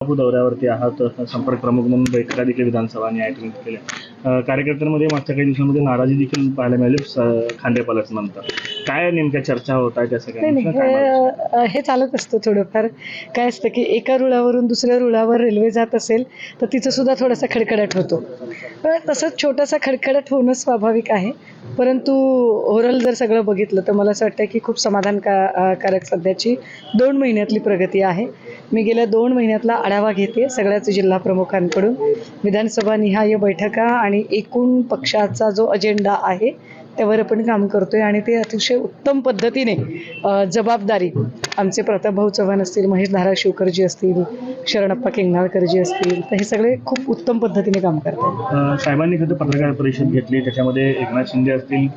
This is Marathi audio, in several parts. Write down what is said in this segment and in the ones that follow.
दौऱ्यावरती आहात, संपर्क प्रमुख म्हणून बैठका देखील विधानसभा आणि आयोजित केल्या. कार्यकर्त्यांमध्ये मागच्या काही दिवसांमध्ये नाराजी देखील पाहायला मिळाली खांडेपालट नंतर. काय नेमक्या चर्चा होत आहे त्या सगळ्या? हे चालत असतं थोडंफार. काय असतं की एका रुळावरून दुसऱ्या रुळावर रेल्वे जात असेल तर तिचं सुद्धा थोडासा खडखडाट होतो. तसंच छोटासा खडखडाट होणं स्वाभाविक आहे. परंतु ओव्हरऑल जर सगळं बघितलं तर मला असं वाटतं की खूप समाधानकारक सध्याची 2 महिन्यातली प्रगती आहे. मी गेल्या 2 महिन्यातला आढावा घेते सगळ्याच जिल्हा प्रमुखांकडून. विधानसभा निहाय बैठका आणि एकूण पक्षाचा जो अजेंडा आहे त्यावर आपण काम करतोय आणि ते अतिशय उत्तम पद्धतीने जबाबदारी आमचे प्रतापभाऊ चव्हाण असतील, महेश धाराशिवकरजी असतील, शरणप्पा किंगनाळकरजी असतील, तर हे सगळे खूप उत्तम पद्धतीने काम करतात. साहेबांनी खरं पत्रकार परिषद घेतली, त्याच्यामध्ये एकनाथ शिंदे असतील,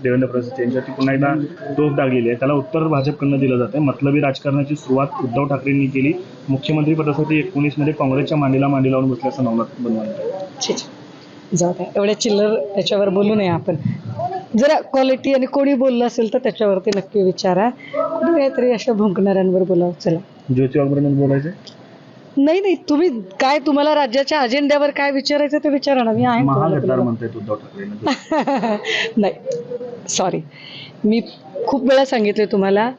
देवेंद्र फडणवीस यांच्यावरती पुन्हा एकदा तोफ डागलेली आहे. त्याला उत्तर भाजपकडनं दिलं जातं. मतलबी राजकारणाची सुरुवात उद्धव ठाकरेंनी केली. मुख्यमंत्री पदासाठी 19 मध्ये काँग्रेसच्या मांडीला मांडी लावून बसल्याचं नवनाथ बनवलं. जाऊ द्या, एवढ्या चिल्लर त्याच्यावर बोलू नये आपण. जरा क्वालिटी आणि कोणी बोललं असेल तर त्याच्यावरती नक्की विचारा. कुठे काहीतरी अशा भुंकणाऱ्यांवर बोलावं. चला, ज्योती वाघमारेंवर बोलायचं नाही, तुम्ही काय, तुम्हाला राज्याच्या अजेंड्यावर काय विचारायचं ते विचारा ना. मी आहे महागद्दार म्हणतायत उद्धव ठाकरे. नाही, सॉरी. मी खूप वेळा सांगितले तुम्हाला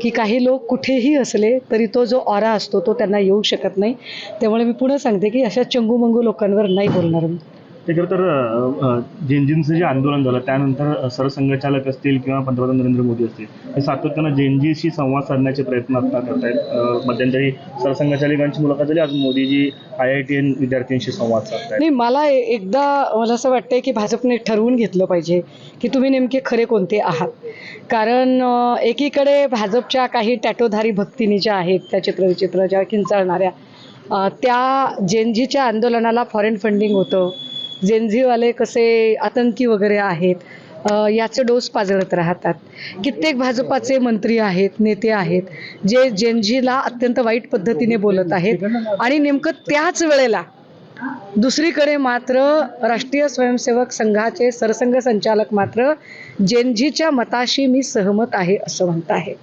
की काही लोक कुठेही असले तरी तो जो ऑरा असतो तो त्यांना येऊ शकत नाही. त्यामुळे मी पुन्हा सांगते की अशा चंगूमंगू लोकांवर नाही बोलणार मी. ते खरं तर जेनजींचं जे आंदोलन झालं त्यानंतर सरसंघचालक असतील किंवा पंतप्रधान नरेंद्र मोदी असतील, हे सातत्यानं जेनजीशी संवाद साधण्याचे प्रयत्न आता करतायत. मध्यंतरी सरसंघचालकांची मुलाखत झाली, आज मोदीजी IITN विद्यार्थ्यांशी संवाद साधतायत. नाही, मला असं वाटतंय की भाजपने ठरवून घेतलं पाहिजे की तुम्ही नेमके खरे कोणते आहात. कारण एकीकडे भाजपच्या काही टॅटोधारी भक्तिनी ज्या आहेत, त्या चित्रविचित्र ज्या किंचाळणाऱ्या, त्या जेनजीच्या आंदोलनाला फॉरेन फंडिंग होतं, जेनझीवाले कसे आतंकी वगैरे आहेत, याचं डोस पाजळत राहतात. कित्येक भाजपाचे मंत्री आहेत, नेते आहेत जे जेनजीला अत्यंत वाईट पद्धतीने बोलत आहेत. आणि नेमकं त्याच वेळेला दुसरीकडे मात्र राष्ट्रीय स्वयंसेवक संघाचे सरसंघ संचालक मात्र जेनजीच्या मताशी मी सहमत आहे असं म्हणत आहेत.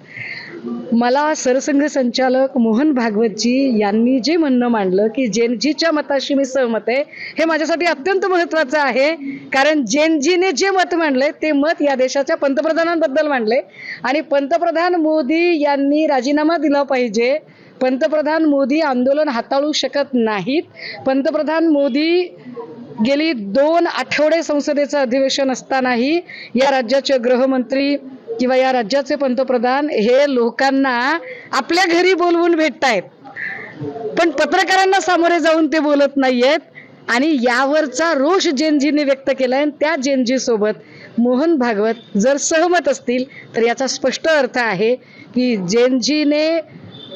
मला सरसंघ संचालक मोहन भागवतजी यांनी जे म्हणणं मांडलं की जेनजीच्या मताशी मी सहमत आहे, हे माझ्यासाठी अत्यंत महत्त्वाचं आहे. कारण जेनजीने जे मत मांडले ते मत या देशाच्या पंतप्रधानांबद्दल मांडले आणि पंतप्रधान मोदी यांनी राजीनामा दिला पाहिजे. पंतप्रधान मोदी आंदोलन हाताळू शकत नाहीत. पंतप्रधान मोदी गेली 2 आठवडे संसदेचं अधिवेशन असतानाही या राज्याचे गृहमंत्री किंवा या राज्याचे पंतप्रधान हे लोकांना आपल्या घरी बोलवून भेटतायत, पण पत्रकारांना सामोरे जाऊन ते बोलत नाहीयेत. आणि यावरचा रोष जेनजीने व्यक्त केलाय. त्या जेनजी सोबत मोहन भागवत जर सहमत असतील तर याचा स्पष्ट अर्थ आहे की जेनजीने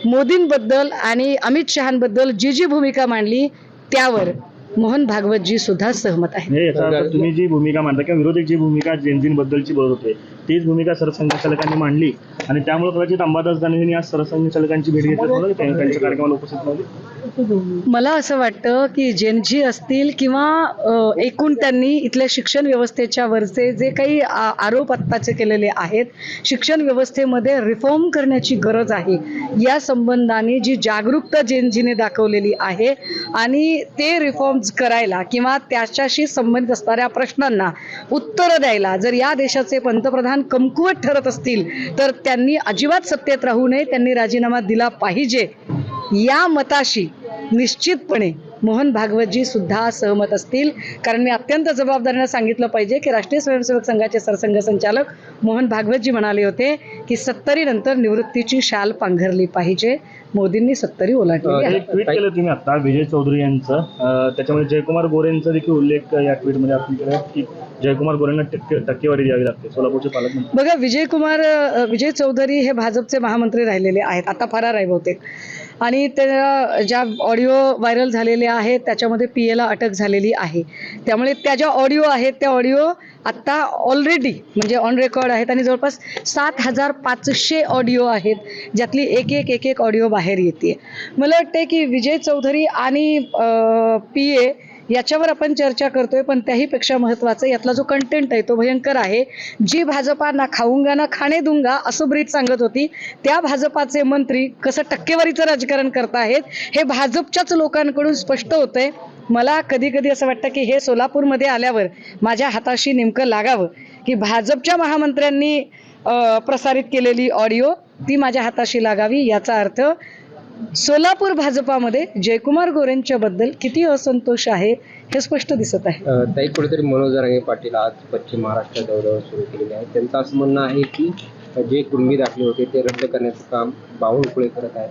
मोदींबद्दल आणि अमित शहांबद्दल जी भूमिका मांडली त्यावर मोहन भागवतजी सुद्धा सहमत आहे. तुम्ही जी भूमिका मांडता किंवा विरोधक जी भूमिका जेनजींबद्दलची बोलत होते तीच भूमिका सरसंघचालकांनी मांडली आणि त्यामुळे कदाचित अंबादास दानवेंनी आज सरसंघचालकांची भेट घेतली, त्यांच्या कार्यक्रमाला उपस्थित नव्हते. मला असं वाटतं की जेनजी असतील किंवा एकूण त्यांनी इथल्या शिक्षण व्यवस्थेच्या वरचे जे काही आरोप आत्ताचे केलेले आहेत, शिक्षण व्यवस्थेमध्ये रिफॉर्म करण्याची गरज आहे या संबंधाने जी जागरूकता जेनजीने दाखवलेली आहे आणि ते रिफॉर्म्स करायला किंवा त्याच्याशी संबंधित असणाऱ्या प्रश्नांना उत्तरं द्यायला जर या देशाचे पंतप्रधान कमकुवत ठरत असतील तर त्यांनी अजिबात सत्तेत राहू नये, त्यांनी राजीनामा दिला पाहिजे. या मताशी निश्चितपणे मोहन भागवतजी सुद्धा सहमत असतील. कारण मी अत्यंत जबाबदारीने सांगितलं पाहिजे की राष्ट्रीय स्वयंसेवक संघाचे सरसंघ संचालक मोहन भागवतजी म्हणाले होते की 70 नंतर निवृत्तीची शाल पांघरली पाहिजे. मोदींनी 70 ओलांडली आहे. ट्विट केलं तुम्ही आता विजय चौधरी यांचं, त्याच्यामध्ये जयकुमार गोरेंचा देखील उल्लेख या ट्विटमध्ये आपण केला की जयकुमार गोरेंना टक्केवारी द्यावी लागते. सोलापूरचे पालकमंत्री बघा, विजय चौधरी हे भाजपचे महामंत्री राहिलेले आहेत, आता फरार आहे बहुतेक. आणि त्या ज्या ऑडिओ व्हायरल झालेले आहेत त्याच्यामध्ये PA अटक झालेली आहे. त्यामुळे त्या ज्या ऑडिओ आहेत त्या ऑडिओ आत्ता ऑलरेडी म्हणजे ऑन रेकॉर्ड आहेत आणि जवळपास 7500 ऑडिओ आहेत ज्यातली एक एक ऑडिओ बाहेर येते. मला वाटते की विजय चौधरी आणि PA याच्यावर आपण चर्चा करतोय, पण त्याहीपेक्षा महत्त्वाचं यातला जो कंटेंट आहे तो भयंकर आहे. जी भाजपा ना खाऊंगा ना खाणे दूंगा असं ब्रीच सांगत होती, त्या भाजपाचे मंत्री कसं टक्केवारीचं राजकारण करतायत हे भाजपच्याच लोकांकडून स्पष्ट होतंय. मला कधी कधी असं वाटतं की हे सोलापूरमध्ये आल्यावर माझ्या हाताशी नेमकं लागावं की भाजपच्या महामंत्र्यांनी प्रसारित केलेली ऑडिओ ती माझ्या हाताशी लागावी. याचा अर्थ सोलापूर भाजपामध्ये जयकुमार गोरेंच्या बद्दल किती असंतोष आहे हे स्पष्ट दिसत आहे. ताई, कुठेतरी मनोज जरांगे पाटील आज पश्चिम महाराष्ट्र दौऱ्यावर सुरू केलेले आहे. त्यांचं असं म्हणणं आहे की जे कुणबी दाखले होते ते रद्द करण्याचं काम बावनकुळे करत आहे.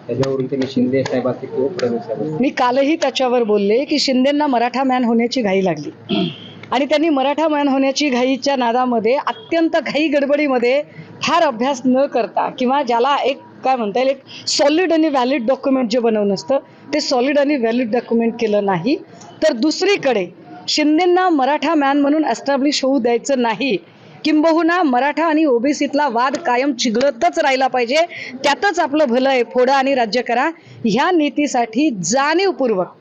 त्याच्यावरून त्यांनी शिंदे साहेब असतील किंवा फडणवीस साहेब, मी कालही त्याच्यावर बोलले की शिंदेंना मराठा मॅन होण्याची घाई लागली आणि त्यांनी मराठा मॅन होण्याची घाईच्या नादामध्ये अत्यंत घाई गडबडीमध्ये फार अभ्यास न करता किंवा ज्याला एक काय म्हणता येईल एक सॉलिड आणि व्हॅलिड डॉक्युमेंट जे बनवून असतं ते सॉलिड आणि व्हॅलिड डॉक्युमेंट केलं नाही. तर दुसरीकडे शिंदेंना मराठा मॅन म्हणून एस्टॅब्लिश होऊ द्यायचं नाही, किंबहुना मराठा आणि ओबीसीतला वाद कायम चिघळतच राहिला पाहिजे, त्यातच आपलं भलं आहे, फोडा आणि राज्य करा, ह्या नीतीसाठी जाणीवपूर्वक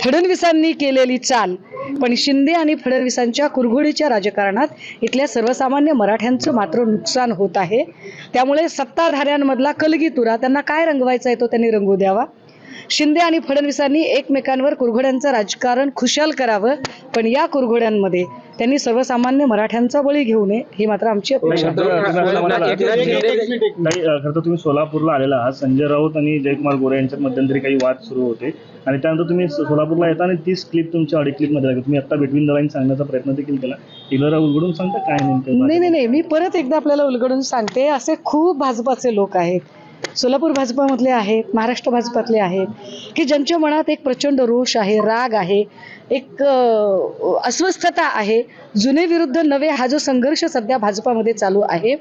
फडणवीसांनी केलेली चाल. पण शिंदे आणि फडणवीसांच्या कुरघोडीच्या राजकारणात इथल्या सर्वसामान्य मराठ्यांचं मात्र नुकसान होत आहे. त्यामुळे सत्ताधाऱ्यांमधला कलगीतुरा त्यांना काय रंगवायचा आहे तो त्यांनी रंगू द्यावा. शिंदे आणि फडणवीसांनी एकमेकांवर कुरघोड्यांचं राजकारण खुशाल करावं, पण या कुरघोड्यांमध्ये त्यांनी सर्वसामान्य मराठ्यांचा बळी घेऊ नये ही मात्र आमची अपेक्षा आहे. खरं तर तुम्ही सोलापूरला आलेला आहात. संजय राऊत आणि जयकुमार गोरे यांच्यात मध्यंतरी काही वाद सुरू होते आणि त्यानंतर तुम्ही सोलापूरला येता आणि तीच क्लिप तुमच्या ऑडिओ क्लिपमध्ये लागली. तुम्ही आता बिटवीन द लाईन सांगण्याचा प्रयत्न देखील केला. इलरा उलगडून सांगता काय नेमकं? नाही, मी परत एकदा आपल्याला उलगडून सांगते, असे खूप भाजपाचे लोक आहेत, सोलापूर भाजपामधले आहेत, महाराष्ट्र भाजपातले आहेत की ज्यांच्या मनात एक प्रचंड रोष आहे, राग आहे, एक अस्वस्थता आहे. जुने विरुद्ध नवे हा जो संघर्ष सध्या भाजपामध्ये चालू आहे,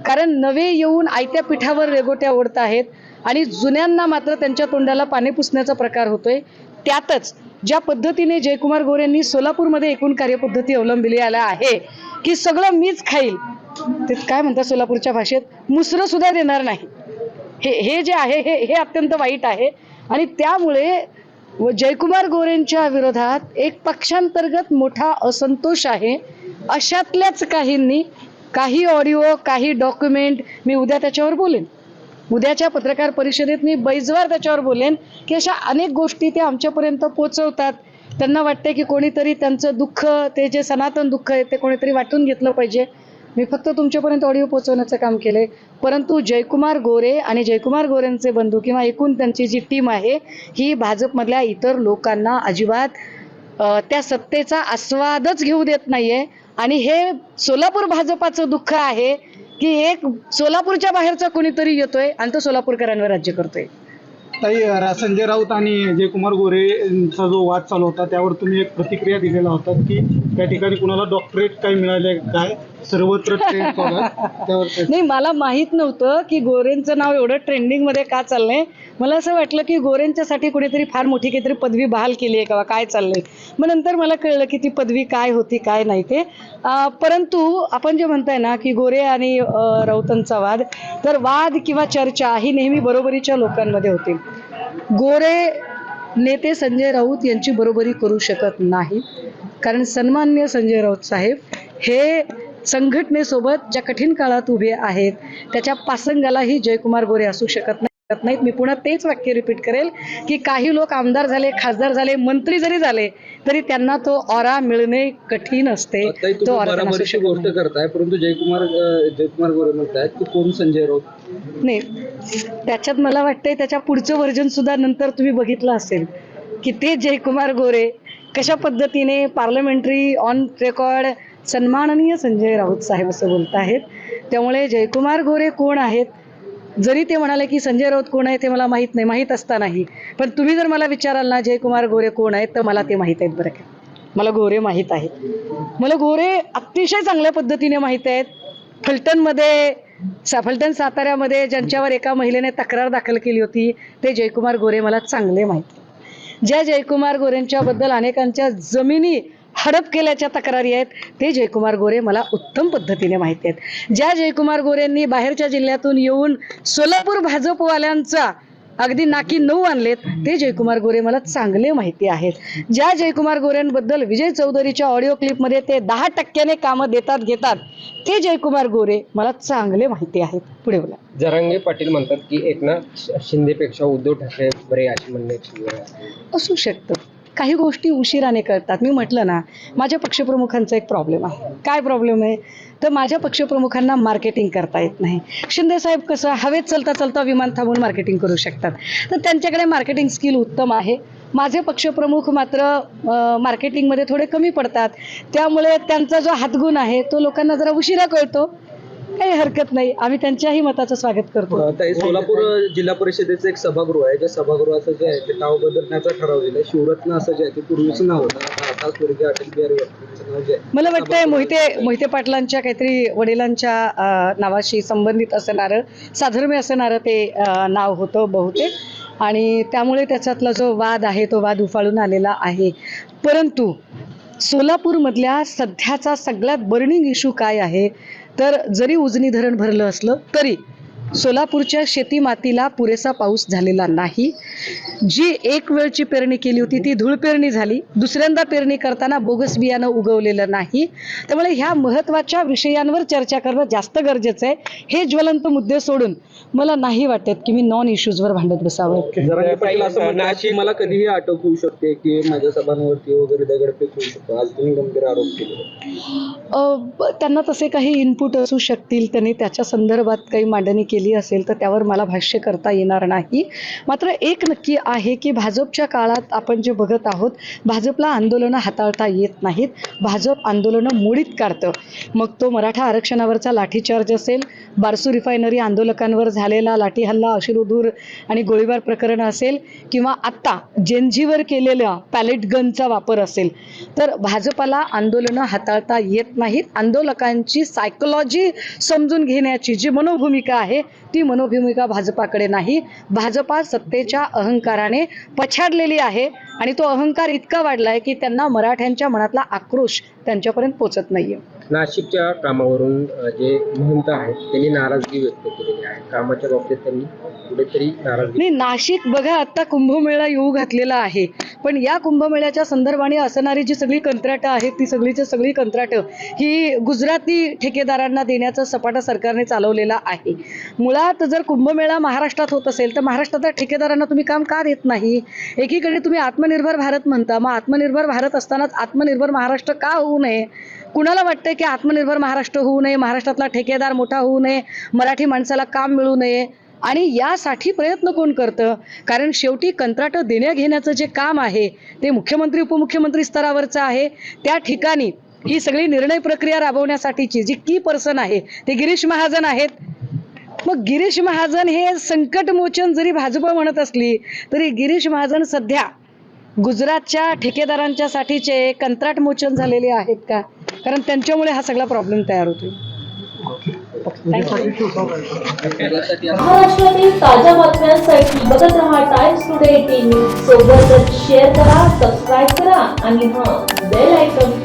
कारण नवे येऊन आयत्या पिठावर रेगोट्या ओढत आहेत आणि जुन्यांना मात्र त्यांच्या तोंडाला पाणी पुसण्याचा प्रकार होतोय. त्यातच ज्या पद्धतीने जयकुमार गोरेंनी सोलापूरमध्ये एकूण कार्यपद्धती अवलंबिली आहे की सगळं मीच खाईल, ते काय म्हणतात सोलापूरच्या भाषेत, मुसरं सुद्धा देणार नाही, हे जे आहे हे अत्यंत वाईट आहे. आणि त्यामुळे जयकुमार गोरेंच्या विरोधात एक पक्षांतर्गत मोठा असंतोष आहे. अशातल्याच काहींनी काही ऑडिओ काही डॉक्युमेंट, मी उद्या त्याच्यावर बोलेन, उद्याच्या पत्रकार परिषदेत मी बैजवार त्याच्यावर बोलेन की अशा अनेक गोष्टी ते आमच्यापर्यंत पोचवतात. त्यांना वाटते की कोणीतरी त्यांचं दुःख, ते जे सनातन दुःख आहे ते कोणीतरी वाटून घेतलं पाहिजे. मी फक्त तुमच्यापर्यंत ऑडिओ पोहोचवण्याचं काम केलंय, परंतु जयकुमार गोरे आणि जयकुमार गोरेंचे बंधू किंवा एकूण त्यांची जी टीम आहे ही भाजपमधल्या इतर लोकांना अजिबात त्या सत्तेचा आस्वादच घेऊ देत नाहीये. आणि हे सोलापूर भाजपाचं दुःख आहे की एक सोलापूरच्या बाहेरचा कोणीतरी येतोय आणि तो सोलापूरकरांवर राज्य करतोय. ताई, संजय राऊत आणि जयकुमार गोरेंचा जो वाद चालू होता त्यावर तुम्ही एक प्रतिक्रिया दिलेला होता की त्या ठिकाणी कुणाला डॉक्टरेट काय मिळाले काय, सर्वत्र ट्रेंड चालू आहे त्यावर नाही, मला माहित नव्हतं की गोरेंचं नाव एवढं ट्रेंडिंग मध्ये का चाललंय. मला असं वाटलं की गोरेंच्यासाठी कुणीतरी फार मोठी काहीतरी पदवी बहाल केली आहे का काय चाललंय. मग नंतर मला कळलं की ती पदवी काय होती काय नाही ते. परंतु आपण जे म्हणताय ना की गोरे आणि राऊतांचा वाद, तर वाद किंवा चर्चा ही नेहमी बरोबरीच्या लोकांमध्ये होती. गोरे नेते संजय राऊत यांची बरोबरी करू शकत नाही, कारण सन्माननीय संजय राऊत साहेब हे संघटनेसोबत ज्या कठीण काळात उभे आहेत त्याच्या पासंगालाही जयकुमार गोरे असू शकत नाहीत. मी पुन्हा तेच वाक्य रिपीट करेल की काही लोक आमदार झाले, खासदार झाले, मंत्री जरी झाले तरी त्यांना तो ऑरा मिळणे कठीण असते. तो ऑरा गोष्ट करताय, परंतु जयकुमार गोरे म्हणतायत की कोण संजय राऊत. नाही, त्याच्यात मला वाटतंय त्याच्या पुढचं व्हर्जन सुद्धा नंतर तुम्ही बघितलं असेल की ते जयकुमार गोरे कशा पद्धतीने पार्लमेंटरी ऑन रेकॉर्ड सन्माननीय संजय राऊत साहेब असं बोलत आहेत. त्यामुळे जयकुमार गोरे कोण आहेत, जरी ते म्हणाले की संजय राऊत कोण आहे ते मला माहीत नाही, माहीत असतानाही, पण तुम्ही जर मला विचाराल ना जयकुमार गोरे कोण आहेत तर मला ते माहीत आहेत. बरं का, मला गोरे माहीत आहेत, मला गोरे अतिशय चांगल्या पद्धतीने माहीत आहेत. फलटण साताऱ्यामध्ये ज्यांच्यावर एका महिलेने तक्रार दाखल केली होती ते जयकुमार गोरे मला चांगले माहीत. ज्या जयकुमार गोरेंच्याबद्दल अनेकांच्या जमिनी हडप केल्याच्या तक्रारी आहेत ते जयकुमार गोरे मला उत्तम पद्धतीने माहिती आहेत. ज्या जयकुमार गोरेंनी बाहेरच्या जिल्ह्यातून येऊन सोलापूर भाजपवाल्यांचा अगदी नाकी 9 आणलेत ते जयकुमार गोरे मला चांगले माहिती आहेत. ज्या जयकुमार गोरेंबद्दल विजय चौधरीच्या ऑडिओ क्लिपमध्ये ते 10% कामं घेतात ते जयकुमार गोरे मला चांगले माहिती आहेत. पुढे बोला. जरांगे पाटील म्हणतात की एकनाथ शिंदेपेक्षा उद्धव ठाकरे बरे अशी म्हणण्याची वेळ आहे. असू शकतं. काही गोष्टी उशिराने कळतात. मी म्हटलं ना, माझ्या पक्षप्रमुखांचा एक प्रॉब्लेम आहे. काय प्रॉब्लेम आहे तर माझ्या पक्षप्रमुखांना मार्केटिंग करता येत नाही. शिंदे साहेब कसं हवेत चलता चलता विमान थांबून मार्केटिंग करू शकतात, तर त्यांच्याकडे मार्केटिंग स्किल उत्तम आहे. माझे पक्षप्रमुख मात्र मार्केटिंगमध्ये थोडे कमी पडतात. त्यामुळे त्यांचा जो हातगुण आहे तो लोकांना जरा उशिरा कळतो. काही हरकत नाही, आम्ही त्यांच्याही मताचं स्वागत करतो. सोलापूर जिल्हा परिषदेचं एक सभागृह आहे, ज्या सभागृहाचं जे आहे ते नाव बदलण्याचा ठराव दिला. शिवरत्न असं जे आहे ते पूर्वीचं नाव होतं, आता स्वर्गीय अटल बिहारी वाजपेयींचं नाव जे आहे. मला वाटतंय मोहिते पाटलांच्या काहीतरी वडिलांच्या नावाशी संबंधित असणारं साधर्म्य असणारं ते नाव होतं बहुतेक, आणि त्यामुळे त्याच्यातला जो वाद आहे तो वाद उफाळून आलेला आहे. परंतु सोलापूरमधल्या सध्याचा सगळ्यात बर्निंग इश्यू काय आहे तर जरी उजनी धरण भरलं असलं तरी सोलापूरच्या शेती मातीला पुरेसा पाऊस झालेला नाही. जी एक वेळची पेरणी केली होती ती धूळ पेरणी झाली. दुसऱ्यांदा पेरणी करताना बोगस बियाणं उगवलेलं नाही. त्यामुळे ह्या महत्त्वाच्या विषयांवर चर्चा करणं जास्त गरजेचं आहे. हे ज्वलंत मुद्दे सोडून मला नाही वाटत की मी नॉन इश्यूजवर भांडत बसावं. जरांगे पाटील असं म्हणतात की मला कधीही अटक होऊ शकते की माझ्या सभांवरती वगैरे दगडफेक होऊ शकतो. आज तुम्ही गंभीर आरोप केले. त्यांना तसे काही इनपुट असू शकतील, त्यांनी त्याच्या संदर्भात काही मांडणी केली असेल तर त्यावर मला भाष्य करता येणार नाही. मात्र एक नक्की आहे की भाजपच्या काळात आपण जे बघत आहोत, भाजपला आंदोलनं हाताळता येत नाहीत. भाजप आंदोलनं मोडीत काढतं. मग तो मराठा आरक्षणावरचा लाठीचार्ज असेल, बारसू रिफायनरी आंदोलकांवर झालेला लाठी हल्ला, अश्रुधूर आणि गोळीबार प्रकरण असेल, किंवा आत्ता जेनजीवर केलेला पॅलेट गनचा वापर असेल, तर भाजपाला आंदोलनं हाताळता येत नाहीत. आंदोलकांची सायकोलॉजी समजून घेण्याची जी मनोभूमिका आहे ती मनोभूमिका भाजपाकडे नाही. भाजपा सत्तेच्या अहंकाराने पछाडलेली आहे आणि तो अहंकार इतका वाढला आहे की त्यांना मराठ्यांच्या मनातला आक्रोश त्यांच्यापर्यंत पोचत नाहीये. नाशिकच्या कामावरून जे महंत आहेत त्यांनी नाराजगी व्यक्त केलेली आहे. कामाच्या बाबतीत त्यांनी कुठेतरी नाराजगी. नाही, नाशिक बघा आत्ता कुंभमेळा येऊ घातलेला आहे, पण या कुंभमेळ्याच्या संदर्भाने असणारी जी सगळी कंत्राटं आहेत ती सगळी कंत्राटं ही गुजराती ठेकेदारांना देण्याचा सपाटा सरकारने चालवलेला आहे. मुळात जर कुंभमेळा महाराष्ट्रात होत असेल तर महाराष्ट्रातल्या ठेकेदारांना तुम्ही काम का देत नाही? एकीकडे तुम्ही आत्मनिर्भर भारत म्हणता, मग आत्मनिर्भर भारत असतानाच आत्मनिर्भर महाराष्ट्र का होऊ नये? कुणाला वाटतंय की आत्मनिर्भर महाराष्ट्र होऊ नये, महाराष्ट्रातला ठेकेदार मोठा होऊ नये, मराठी माणसाला काम मिळू नये? आणि यासाठी प्रयत्न कोण करतं? कारण शेवटी कंत्राटं देण्या घेण्याचं जे काम आहे ते मुख्यमंत्री उपमुख्यमंत्री स्तरावरचं आहे. त्या ठिकाणी ही सगळी निर्णय प्रक्रिया राबवण्यासाठीची जी की पर्सन आहे ते गिरीश महाजन आहेत. मग गिरीश महाजन हे संकटमोचन जरी भाजप म्हणत असली तरी गिरीश महाजन सध्या गुजरातच्या ठेकेदारांच्या साठीचे कंत्राट मोचन झालेले आहेत का? कारण त्यांच्यामुळे हा सगळा प्रॉब्लेम तयार होतो. महाराष्ट्रातील ताज्या बातम्यांसाठी बघत रहा टाइम्स टुडे टीव्ही. सोबतच शेअर करा, सबस्क्राईब करा आणि बेल आयकॉन